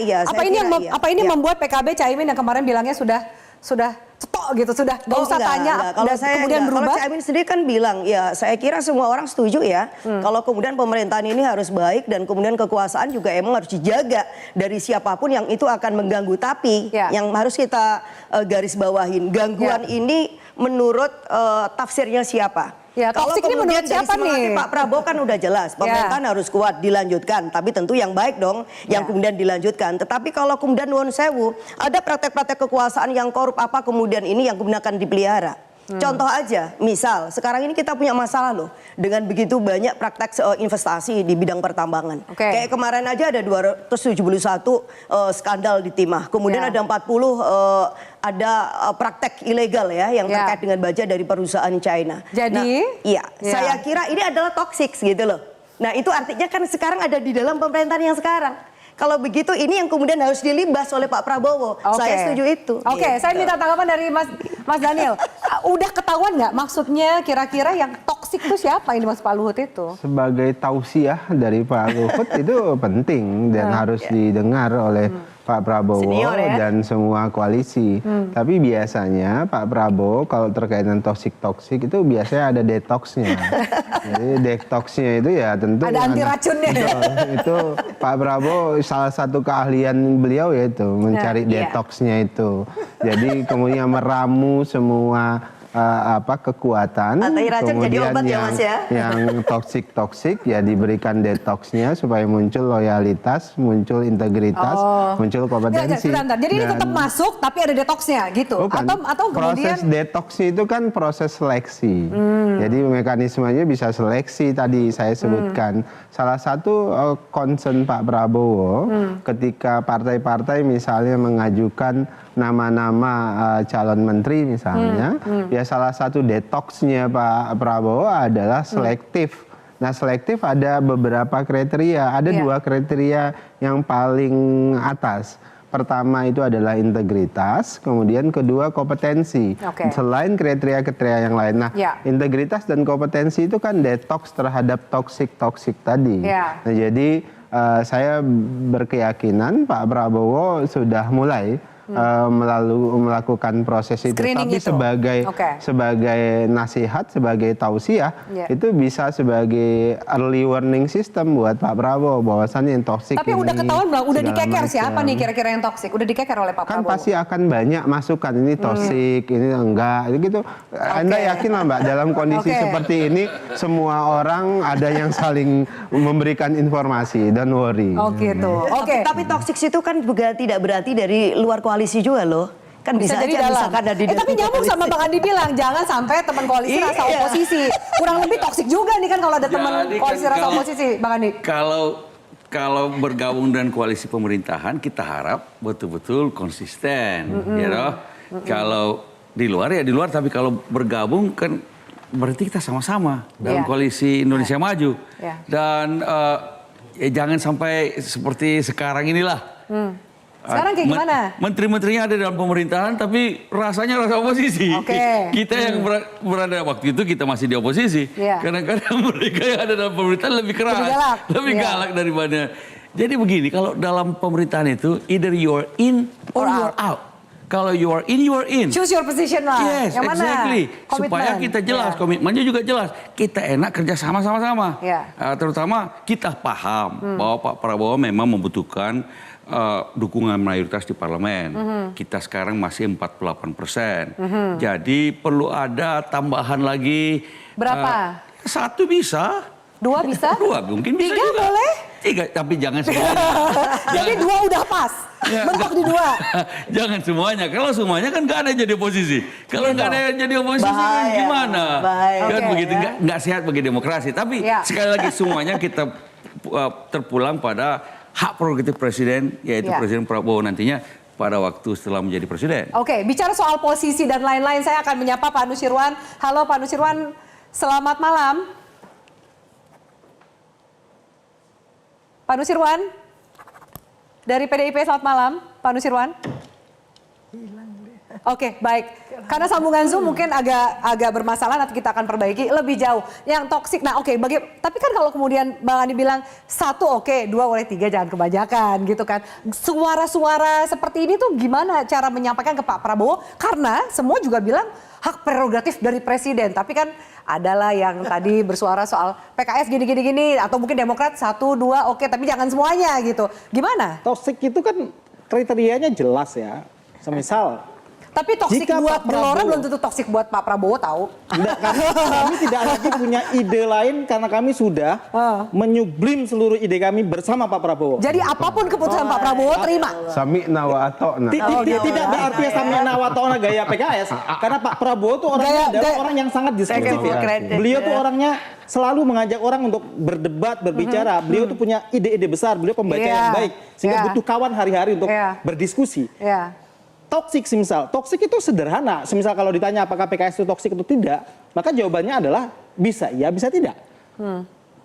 Apa ini membuat PKB Caimin yang kemarin bilangnya sudah cetok gitu, sudah nggak usah tanya. Kalau saya kemudian berubah. Kalau Caimin sendiri kan bilang, saya kira semua orang setuju kalau kemudian pemerintahan ini harus baik dan kemudian kekuasaan juga emang harus dijaga dari siapapun yang itu akan mengganggu. Tapi yang harus kita garis bawahin, gangguan ini menurut tafsirnya siapa? Kalau toksik ini menurut siapa nih? Pak Prabowo kan udah jelas, pemerintahan harus kuat, dilanjutkan. Tapi tentu yang baik dong, yang kemudian dilanjutkan. Tetapi kalau kemudian nuwun sewu, ada praktek-praktek kekuasaan yang korup apa kemudian ini yang kemudian akan dipelihara. Contoh aja, misal sekarang ini kita punya masalah loh dengan begitu banyak praktek investasi di bidang pertambangan. Kayak kemarin aja ada 271 skandal di timah, kemudian ada 40 ada praktek ilegal yang terkait dengan baja dari perusahaan China. Jadi, saya kira ini adalah toksik gitu loh. Nah, itu artinya kan sekarang ada di dalam pemerintahan yang sekarang. Kalau begitu ini yang kemudian harus dilibas oleh Pak Prabowo. Saya setuju itu. Saya minta tanggapan dari Mas Daniel. Udah ketahuan nggak maksudnya kira-kira yang toksik itu siapa ini Mas Pak Luhut itu? Sebagai tausiah dari Pak Luhut itu penting dan harus didengar oleh Pak Prabowo dan semua koalisi. Tapi biasanya Pak Prabowo kalau terkait dengan toksik itu biasanya ada detoksnya. Jadi detoksnya itu tentu ada anti racunnya. Itu Pak Prabowo salah satu keahlian beliau yaitu mencari detoksnya itu. Jadi kemudian meramu semua kekuatan, kemudian yang toksik diberikan detoksnya supaya muncul loyalitas, muncul integritas, muncul kompetensi. Jadi ini tetap masuk tapi ada detoksnya gitu. Atau kemudian proses detoksnya itu kan proses seleksi. Jadi mekanismenya bisa seleksi tadi saya sebutkan. Salah satu concern Pak Prabowo ketika partai-partai misalnya mengajukan nama-nama calon menteri misalnya, salah satu detoksnya Pak Prabowo adalah selektif. Nah, selektif ada beberapa kriteria, ada 2 kriteria yang paling atas. Pertama itu adalah integritas, kemudian kedua kompetensi. Selain kriteria-kriteria yang lain. Nah, integritas dan kompetensi itu kan detoks terhadap toksik tadi. Nah, jadi saya berkeyakinan Pak Prabowo sudah mulai melakukan proses itu. Tapi sebagai nasihat, sebagai tausiah, itu bisa sebagai early warning system buat Pak Prabowo bahwasannya yang toksik. Tapi udah ketahuan belum? Udah dikeker siapa nih kira-kira yang toksik? Udah dikeker oleh Pak Prabowo? Kan pasti akan banyak masukan, ini toksik, ini enggak, gitu. Anda yakin lah Mbak, dalam kondisi seperti ini semua orang ada yang saling memberikan informasi, don't worry. Tapi toksik itu kan juga tidak berarti dari luar koalisi juga loh. Kan bisa jadi aja misalkan ada di tapi nyambung sama Bang Andi bilang, jangan sampai teman koalisi rasa oposisi. Kurang lebih toksik juga nih kan kalau ada teman koalisi rasa oposisi, Bang Andi. Kalau bergabung dengan koalisi pemerintahan, kita harap betul-betul konsisten, Kalau di luar di luar, tapi kalau bergabung kan berarti kita sama-sama dalam koalisi Indonesia Maju. Dan jangan sampai seperti sekarang inilah. Sekarang kayak gimana? Menteri-menterinya ada dalam pemerintahan tapi rasanya rasa oposisi. Kita yang berada waktu itu kita masih di oposisi. Kadang-kadang mereka yang ada dalam pemerintahan lebih keras, lebih galak daripada Jadi begini, kalau dalam pemerintahan itu either you're in or you're out. Kalau you are in. Choose your position lah. Yes, yang mana? exactly. Komitmen. Supaya kita jelas, komitmennya juga jelas. Kita enak kerja sama-sama. Terutama kita paham bahwa Pak Prabowo memang membutuhkan dukungan mayoritas di parlemen. Kita sekarang masih 48%. Jadi perlu ada tambahan lagi. Berapa? 1 bisa. 2 bisa? 2 mungkin bisa 3 juga. boleh? 3, tapi jangan semuanya. Jadi 2 udah pas. Mentok di 2. Jangan semuanya. Kalau semuanya kan nggak ada jadi oposisi. Kalau nggak ada jadi oposisi kan gimana? Kan begitu nggak sehat bagi demokrasi. Tapi sekali lagi semuanya kita terpulang pada hak prerogatif presiden, yaitu Presiden Prabowo nantinya pada waktu setelah menjadi presiden. Oke, bicara soal posisi dan lain-lain, saya akan menyapa Pak Nusirwan. Halo Pak Nusirwan, selamat malam. Pak Nusirwan, dari PDIP, selamat malam. Pak Nusirwan. Oke, baik. Karena sambungan Zoom mungkin agak bermasalah, nanti kita akan perbaiki lebih jauh. Yang toksik, nah oke, tapi kan kalau kemudian Bang Andi bilang 1 oke, 2 boleh, 3 jangan kebanyakan gitu kan. Suara-suara seperti ini tuh gimana cara menyampaikan ke Pak Prabowo? Karena semua juga bilang hak prerogatif dari presiden, tapi kan adalah yang tadi bersuara soal PKS gini, atau mungkin Demokrat 1, 2 oke, tapi jangan semuanya gitu. Gimana? Toksik itu kan kriterianya jelas ya. Semisal. Tapi toksik buat Gelora belum tentu toksik buat Pak Prabowo tahu. Enggak, kami tidak lagi punya ide lain karena kami sudah menyublim seluruh ide kami bersama Pak Prabowo. Jadi apapun keputusan Pak Prabowo terima. Sami'na wa ata'na. Tidak ada artinya sami'na wa ata'na gaya PKS. Karena Pak Prabowo tuh orangnya adalah orang yang sangat diskursif ya. Beliau tuh orangnya selalu mengajak orang untuk berdebat, berbicara. Beliau tuh punya ide-ide besar, beliau pembaca yang baik. Sehingga butuh kawan hari-hari untuk berdiskusi. Toksik semisal, toksik itu sederhana. Semisal kalau ditanya apakah PKS itu toksik atau tidak, maka jawabannya adalah bisa iya, bisa tidak.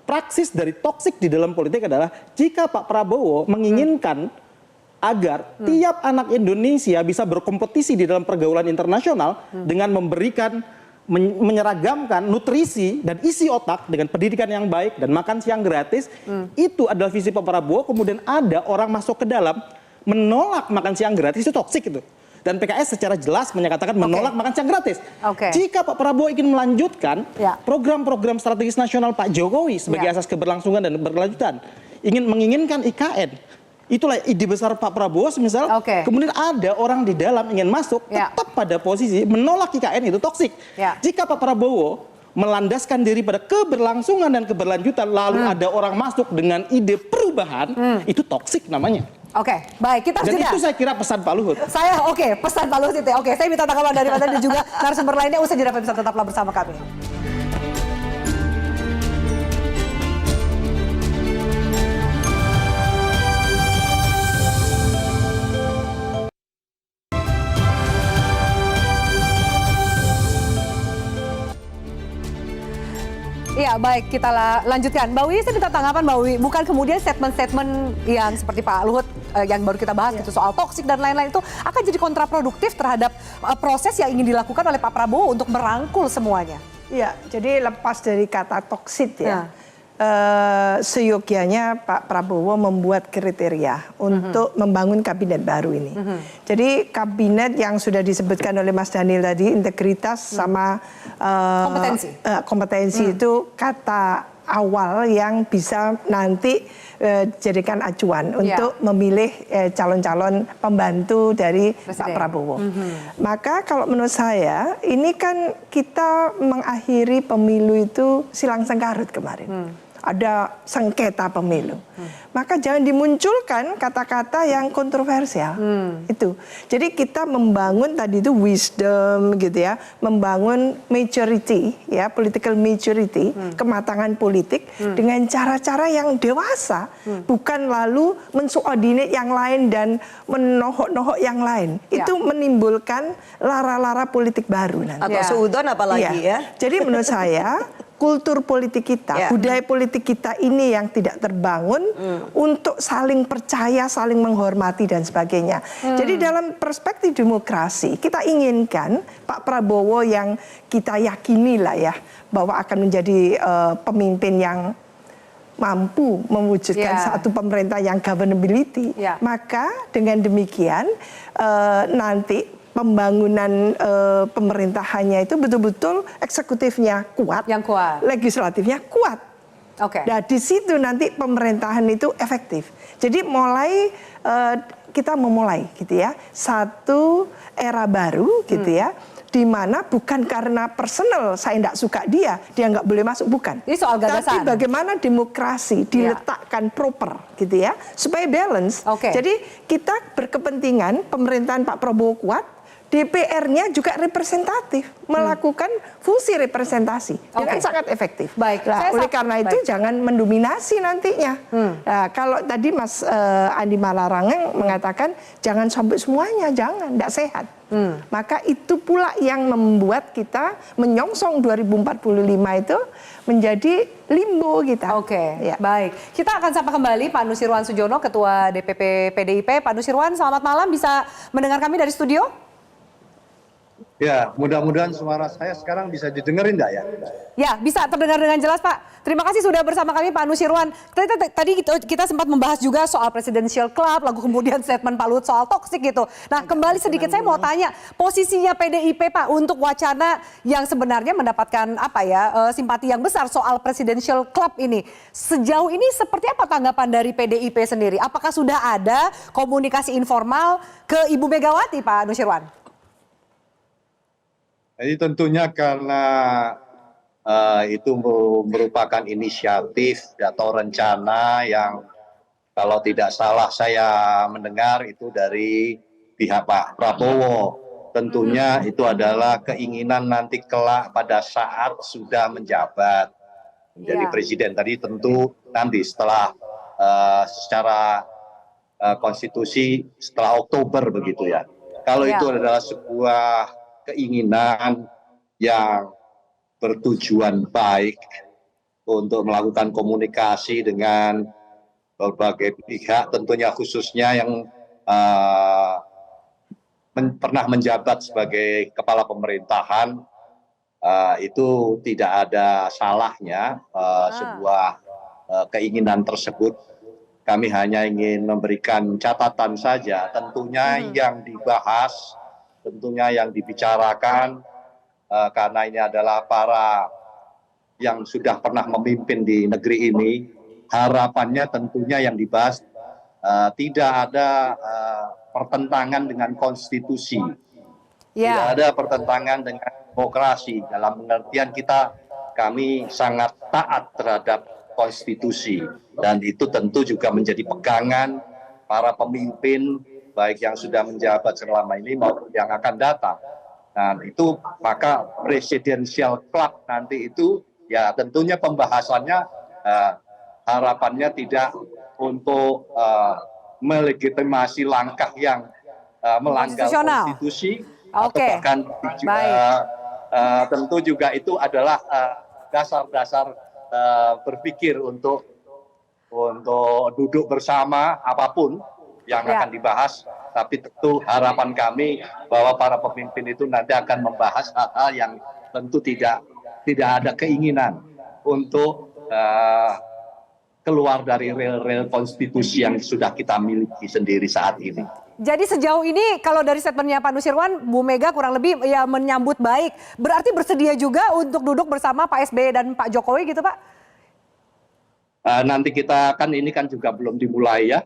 Praksis dari toksik di dalam politik adalah jika Pak Prabowo menginginkan agar tiap anak Indonesia bisa berkompetisi di dalam pergaulan internasional dengan memberikan, menyeragamkan nutrisi dan isi otak dengan pendidikan yang baik dan makan siang gratis, itu adalah visi Pak Prabowo. Kemudian ada orang masuk ke dalam menolak makan siang gratis, itu toksik itu. Dan PKS secara jelas menyatakan menolak makan siang gratis. Jika Pak Prabowo ingin melanjutkan program-program strategis nasional Pak Jokowi sebagai asas keberlangsungan dan berkelanjutan, menginginkan IKN, itulah ide besar Pak Prabowo semisal. Kemudian ada orang di dalam ingin masuk, tetap pada posisi menolak IKN, itu toksik. Jika Pak Prabowo melandaskan diri pada keberlangsungan dan keberlanjutan, lalu ada orang masuk dengan ide perubahan, itu toksik namanya. Oke, baik, kita dan jeda. itu saya kira pesan Pak Luhut. Pesan Pak Luhut itu. Oke, saya minta tanggapan dari Mas Andi dan juga narasumber lainnya. Usai jeda pemirsa, tetaplah bersama kami. Iya, baik, kita lanjutkan. Mbak Wiwi, saya minta tanggapan Mbak Wiwi. Bukan kemudian statement-statement yang seperti Pak Luhut yang baru kita bahas gitu soal toksik dan lain-lain itu akan jadi kontraproduktif terhadap proses yang ingin dilakukan oleh Pak Prabowo untuk merangkul semuanya. Iya, jadi lepas dari kata toksik ya. Seyogyanya Pak Prabowo membuat kriteria untuk membangun kabinet baru ini. Jadi kabinet yang sudah disebutkan oleh Mas Daniel tadi, integritas sama kompetensi itu kata awal yang bisa nanti jadikan acuan untuk memilih calon-calon pembantu dari Pak Prabowo. Maka kalau menurut saya ini kan kita mengakhiri pemilu itu silang sengkarut kemarin. Ada sengketa pemilu. Maka jangan dimunculkan kata-kata yang kontroversial. Itu. Jadi kita membangun tadi itu wisdom gitu ya, membangun maturity ya, political maturity, kematangan politik dengan cara-cara yang dewasa, bukan lalu mensubordinate yang lain dan menohok-nohok yang lain. Itu menimbulkan lara-lara politik baru nanti. Atau seudon apalagi ya. Jadi menurut saya kultur politik kita, budaya politik kita ini yang tidak terbangun untuk saling percaya, saling menghormati dan sebagainya. Jadi dalam perspektif demokrasi, kita inginkan Pak Prabowo yang kita yakini lah ya, bahwa akan menjadi pemimpin yang mampu mewujudkan satu pemerintah yang governability, maka dengan demikian nanti pembangunan pemerintahannya itu betul-betul eksekutifnya kuat, legislatifnya kuat. Nah di situ nanti pemerintahan itu efektif. Jadi mulai kita memulai gitu ya satu era baru gitu ya, di mana bukan karena personal saya tidak suka dia nggak boleh masuk, bukan. Ini soal gagasan. Tapi bagaimana demokrasi diletakkan proper gitu ya supaya balance. Jadi kita berkepentingan pemerintahan Pak Prabowo kuat, DPR-nya juga representatif, melakukan fungsi representasi dengan sangat efektif. Nah, oleh karena itu jangan mendominasi nantinya. Nah, kalau tadi Mas Andi Malarangeng mengatakan jangan sampai semuanya, jangan, tidak sehat. Maka itu pula yang membuat kita menyongsong 2045 itu menjadi limbo kita. Baik. Kita akan sapa kembali Pak Nusirwan Sujono, Ketua DPP PDIP. Pak Nusirwan, selamat malam. Bisa mendengar kami dari studio? Ya, mudah-mudahan suara saya sekarang bisa didengerin nggak ya? Ya, bisa terdengar dengan jelas Pak. Terima kasih sudah bersama kami Pak Nusirwan. Tadi kita sempat membahas juga soal Presidential Club, lalu kemudian statement Pak Luhut soal toksik gitu. Nah, kembali sedikit saya mau tanya, posisinya PDIP Pak untuk wacana yang sebenarnya mendapatkan simpati yang besar soal Presidential Club ini. Sejauh ini seperti apa tanggapan dari PDIP sendiri? Apakah sudah ada komunikasi informal ke Ibu Megawati Pak Nusirwan? Jadi tentunya karena itu merupakan inisiatif atau rencana yang kalau tidak salah saya mendengar itu dari pihak Pak Prabowo. Tentunya itu adalah keinginan nanti kelak pada saat sudah menjabat menjadi presiden. Tadi tentu nanti setelah secara konstitusi setelah Oktober begitu ya. Kalau itu adalah sebuah keinginan yang bertujuan baik untuk melakukan komunikasi dengan berbagai pihak, tentunya khususnya yang pernah menjabat sebagai kepala pemerintahan, itu tidak ada salahnya sebuah keinginan tersebut. Kami hanya ingin memberikan catatan saja, tentunya yang dibahas, tentunya yang dibicarakan, karena ini adalah para yang sudah pernah memimpin di negeri ini, harapannya tentunya yang dibahas tidak ada pertentangan dengan konstitusi, tidak ada pertentangan dengan demokrasi, dalam pengertian kami sangat taat terhadap konstitusi, dan itu tentu juga menjadi pegangan para pemimpin baik yang sudah menjabat selama ini maupun yang akan datang. Nah itu maka Presidential Club nanti itu ya tentunya pembahasannya harapannya tidak untuk melegitimasi langkah yang melanggar konstitusi, atau bahkan tentu juga itu adalah dasar-dasar berpikir untuk duduk bersama apapun yang akan dibahas, tapi tentu harapan kami bahwa para pemimpin itu nanti akan membahas hal-hal yang tentu tidak ada keinginan untuk keluar dari rel-rel konstitusi yang sudah kita miliki sendiri saat ini. Jadi sejauh ini kalau dari statementnya Pak Nusirwan, Bu Mega kurang lebih ya menyambut baik, berarti bersedia juga untuk duduk bersama Pak SBY dan Pak Jokowi gitu Pak? Nanti kita ini kan juga belum dimulai ya.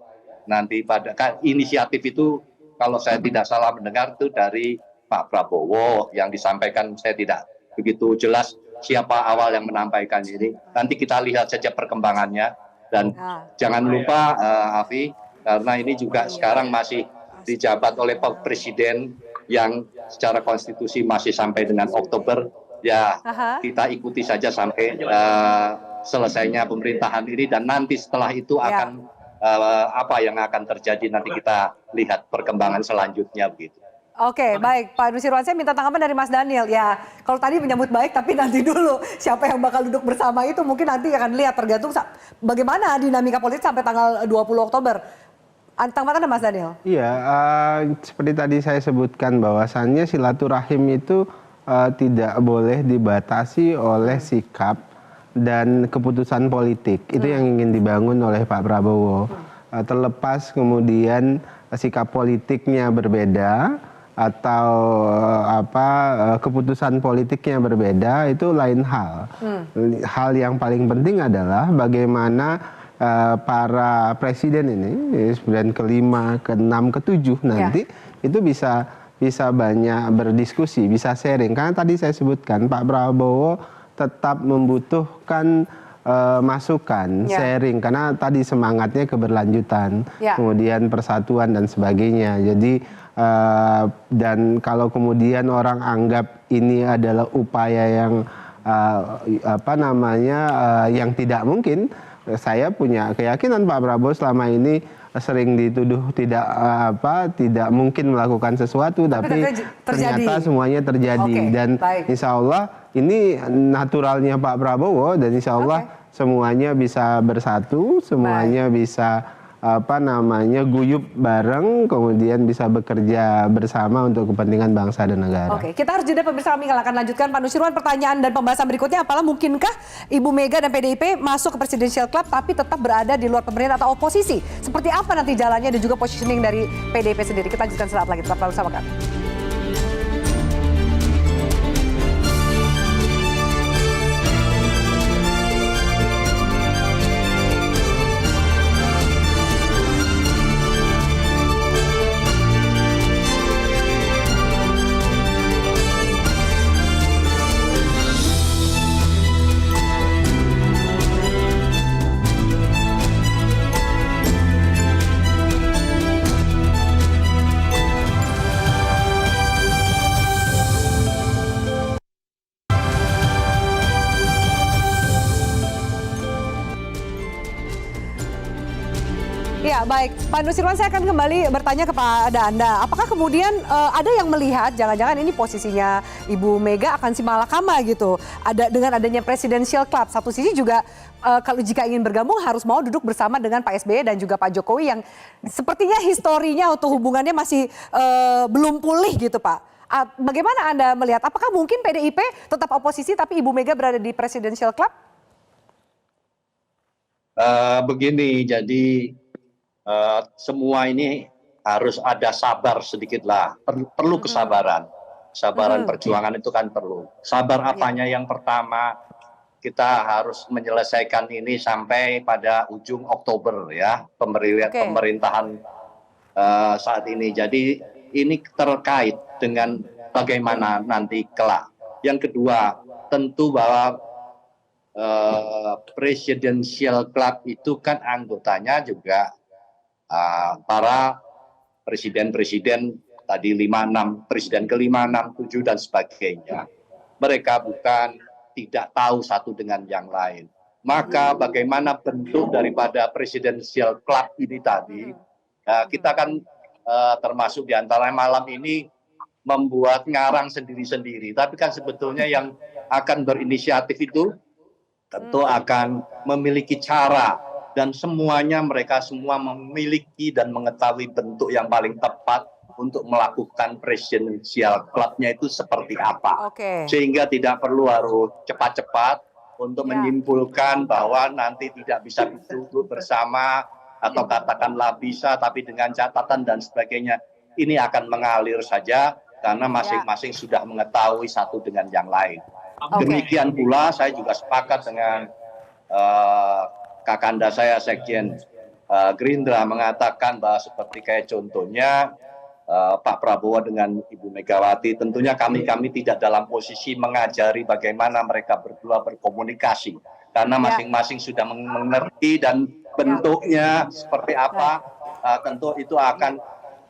Nanti pada inisiatif itu kalau saya tidak salah mendengar itu dari Pak Prabowo yang disampaikan, saya tidak begitu jelas siapa awal yang menyampaikan ini. Nanti kita lihat saja perkembangannya, dan jangan lupa Afi, karena ini juga sekarang masih dijabat oleh Pak Presiden yang secara konstitusi masih sampai dengan Oktober, ya kita ikuti saja sampai selesainya pemerintahan ini, dan nanti setelah itu akan apa yang akan terjadi nanti kita lihat perkembangan selanjutnya begitu. Oke, baik Pak Nusirwan, saya minta tanggapan dari Mas Daniel. Ya, kalau tadi menyambut baik, tapi nanti dulu siapa yang bakal duduk bersama itu mungkin nanti akan lihat, tergantung bagaimana dinamika politik sampai tanggal 20 Oktober. Tanggapan Mas Daniel? Iya, seperti tadi saya sebutkan bahwasannya silaturahim itu tidak boleh dibatasi oleh sikap dan keputusan politik. Itu yang ingin dibangun oleh Pak Prabowo. Terlepas kemudian sikap politiknya berbeda atau keputusan politiknya berbeda, itu lain hal. Hal yang paling penting adalah bagaimana para presiden ini, presiden ke-5, ke-6, ke-7 nanti itu bisa banyak berdiskusi, bisa sharing. Karena tadi saya sebutkan Pak Prabowo tetap membutuhkan masukan, sharing, karena tadi semangatnya keberlanjutan, kemudian persatuan dan sebagainya. Jadi dan kalau kemudian orang anggap ini adalah upaya yang yang tidak mungkin, saya punya keyakinan Pak Prabowo selama ini sering dituduh tidak mungkin melakukan sesuatu, tapi ternyata semuanya terjadi. Dan insya Allah ini naturalnya Pak Prabowo, dan insya Allah semuanya bisa bersatu, semuanya bisa guyup bareng, kemudian bisa bekerja bersama untuk kepentingan bangsa dan negara. Oke, kita harus jeda pemirsa, kami akan lanjutkan. Pak Nusirwan, pertanyaan dan pembahasan berikutnya apalah, mungkinkah Ibu Mega dan PDIP masuk ke Presidential Club tapi tetap berada di luar pemerintah atau oposisi? Seperti apa nanti jalannya dan juga positioning dari PDIP sendiri? Kita lanjutkan sesaat lagi, tetap bersama kami. Ya, baik. Pak Nusirwan, saya akan kembali bertanya kepada Anda. Apakah kemudian ada yang melihat jangan-jangan ini posisinya Ibu Mega akan simalakama gitu? Dengan adanya Presidential Club, satu sisi juga kalau jika ingin bergabung harus mau duduk bersama dengan Pak SBY dan juga Pak Jokowi yang sepertinya historinya atau hubungannya masih belum pulih gitu, Pak. Bagaimana Anda melihat? Apakah mungkin PDIP tetap oposisi tapi Ibu Mega berada di Presidential Club? Begini, jadi semua ini harus ada sabar sedikit lah, perlu kesabaran. Kesabaran perjuangan itu kan perlu. Sabar apanya? Yang pertama, kita harus menyelesaikan ini sampai pada ujung Oktober ya, pemerintahan saat ini. Jadi ini terkait dengan bagaimana nanti kelak. Yang kedua, tentu bahwa Presidential Club itu kan anggotanya juga para presiden-presiden tadi 5-6, presiden ke-5, 6, 7 dan sebagainya. Mereka bukan tidak tahu satu dengan yang lain. Maka bagaimana bentuk daripada Presidential Club ini tadi, kita kan termasuk di antara malam ini membuat ngarang sendiri-sendiri. Tapi kan sebetulnya yang akan berinisiatif itu tentu akan memiliki cara, dan semuanya mereka semua memiliki dan mengetahui bentuk yang paling tepat untuk melakukan Presidential Club-nya itu seperti apa. Sehingga tidak perlu harus cepat-cepat untuk menyimpulkan bahwa nanti tidak bisa duduk bersama atau katakanlah bisa tapi dengan catatan dan sebagainya. Ini akan mengalir saja karena masing-masing sudah mengetahui satu dengan yang lain. Demikian pula saya juga sepakat dengan kakanda saya Sekjen Gerindra mengatakan bahwa seperti kayak contohnya Pak Prabowo dengan Ibu Megawati, tentunya kami tidak dalam posisi mengajari bagaimana mereka berdua berkomunikasi karena masing-masing sudah mengerti dan bentuknya seperti apa, tentu itu akan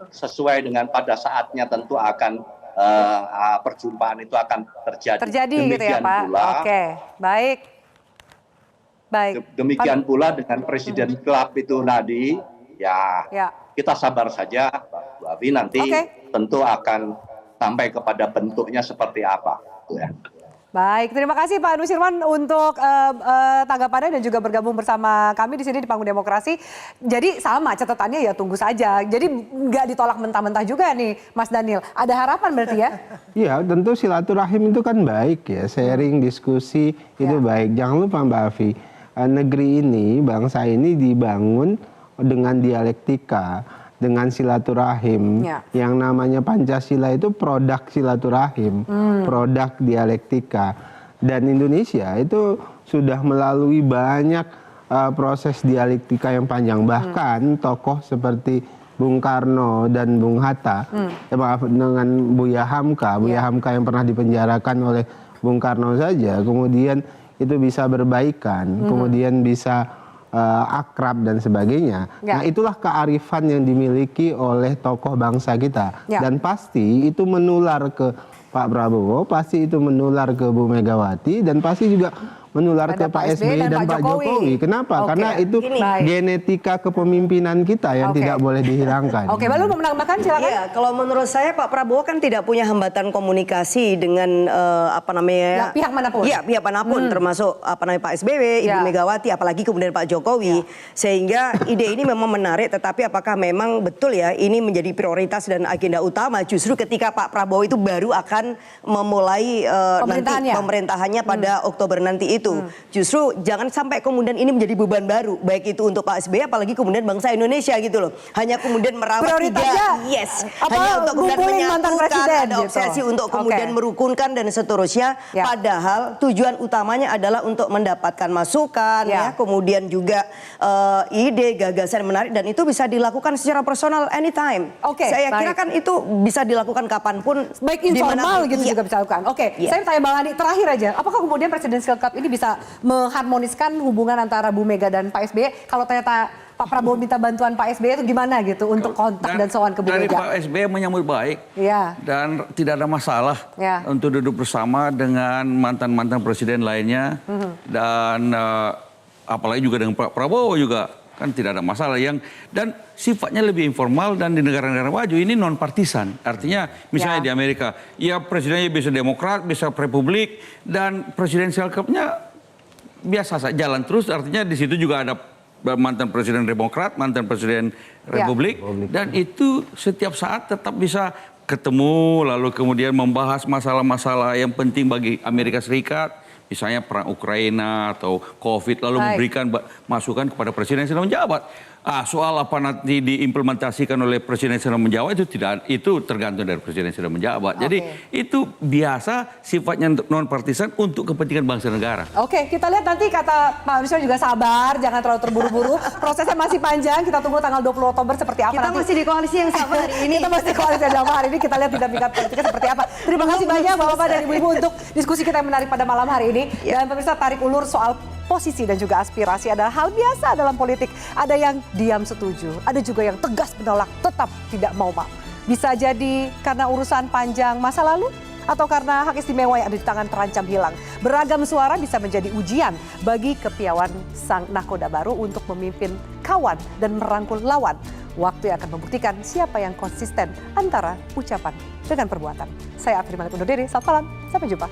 sesuai dengan pada saatnya, tentu akan perjumpaan itu akan terjadi. Demikian gitu ya Pak. Pula, oke, baik. Demikian pula dengan Presiden Club itu tadi, ya kita sabar saja, Bu Avi, nanti tentu akan sampai kepada bentuknya seperti apa. Ya. Baik, terima kasih Pak Nusirwan untuk tanggapannya dan juga bergabung bersama kami di sini di Panggung Demokrasi. Jadi sama catatannya ya tunggu saja. Jadi nggak ditolak mentah-mentah juga nih Mas Daniel. Ada harapan berarti ya? Iya, tentu silaturahim itu kan baik ya. Sharing, diskusi itu baik. Jangan lupa Mbak Afi, negeri ini, bangsa ini dibangun dengan dialektika, dengan silaturahim. Yang namanya Pancasila itu produk silaturahim, produk dialektika. Dan Indonesia itu sudah melalui banyak proses dialektika yang panjang. Bahkan tokoh seperti Bung Karno dan Bung Hatta, maaf, dengan Buya Hamka yang pernah dipenjarakan oleh Bung Karno saja, kemudian itu bisa berbaikan, kemudian bisa akrab dan sebagainya. Nah, itulah kearifan yang dimiliki oleh tokoh bangsa kita. Dan pasti itu menular ke Pak Prabowo, pasti itu menular ke Bu Megawati, dan pasti juga menular ke Pak SBY dan Pak Jokowi. Kenapa? Karena itu genetika kepemimpinan kita yang tidak boleh dihilangkan. Oke, Balu mau menambahkan silakan. Iya, kalau menurut saya Pak Prabowo kan tidak punya hambatan komunikasi dengan apa namanya pihak manapun. Iya, pihak manapun termasuk apa namanya Pak SBY, Ibu Megawati, apalagi kemudian Pak Jokowi. Sehingga ide ini memang menarik, tetapi apakah memang betul ya ini menjadi prioritas dan agenda utama justru ketika Pak Prabowo itu baru akan memulai nanti pemerintahannya pada Oktober nanti itu. Justru jangan sampai kemudian ini menjadi beban baru, baik itu untuk Pak SBY apalagi kemudian bangsa Indonesia gitu loh. Hanya kemudian merawat hanya untuk kemudian menyatukan, ada obsesi untuk kemudian merukunkan dan seterusnya. Padahal tujuan utamanya adalah untuk mendapatkan masukan, ya, kemudian juga ide, gagasan menarik, dan itu bisa dilakukan secara personal anytime. Saya kira kan itu bisa dilakukan kapanpun, baik informal gitu juga bisa dilakukan. Saya tanya Bang Andi terakhir aja, apakah kemudian Presidential Club ini bisa mengharmoniskan hubungan antara Bu Mega dan Pak SBY? Kalau ternyata Pak Prabowo minta bantuan Pak SBY itu gimana gitu untuk kontak dan sowan ke Bu Mega? Dari Pak SBY menyambut baik dan tidak ada masalah untuk duduk bersama dengan mantan-mantan presiden lainnya dan apalagi juga dengan Pak Prabowo juga kan tidak ada masalah dan sifatnya lebih informal, dan di negara-negara maju ini non partisan. Artinya misalnya di Amerika ya presidennya bisa Demokrat, bisa Republik, dan Presidential Club-nya biasa saja jalan terus. Artinya di situ juga ada mantan presiden Demokrat, mantan presiden Republik, dan itu setiap saat tetap bisa ketemu lalu kemudian membahas masalah-masalah yang penting bagi Amerika Serikat. Misalnya perang Ukraina atau COVID, lalu memberikan masukan kepada presiden yang sedang menjabat. Soal apa nanti diimplementasikan oleh presiden yang sedang menjabat itu tergantung dari presiden yang sedang menjabat. Jadi itu biasa sifatnya non partisan untuk kepentingan bangsa negara. Kita lihat nanti, kata Pak Nusirwan juga sabar, jangan terlalu terburu-buru. Prosesnya masih panjang, kita tunggu tanggal 20 Oktober seperti apa. Kita masih di koalisi yang sabar hari ini. Kita masih koalisi yang sabar hari ini, kita lihat dinamika politiknya seperti apa. Terima kasih banyak Bapak-Bapak dan Ibu-Ibu untuk diskusi kita yang menarik pada malam hari ini. Dan pemirsa, tarik ulur soal posisi dan juga aspirasi adalah hal biasa dalam politik. Ada yang diam setuju, ada juga yang tegas menolak, tetap tidak mau maaf. Bisa jadi karena urusan panjang masa lalu, atau karena hak istimewa yang ada di tangan terancam hilang. Beragam suara bisa menjadi ujian bagi kepiawaian sang nakoda baru untuk memimpin kawan dan merangkul lawan. Waktu yang akan membuktikan siapa yang konsisten antara ucapan dengan perbuatan. Saya Afri Malik undur diri, selamat malam, sampai jumpa.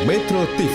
Metro TV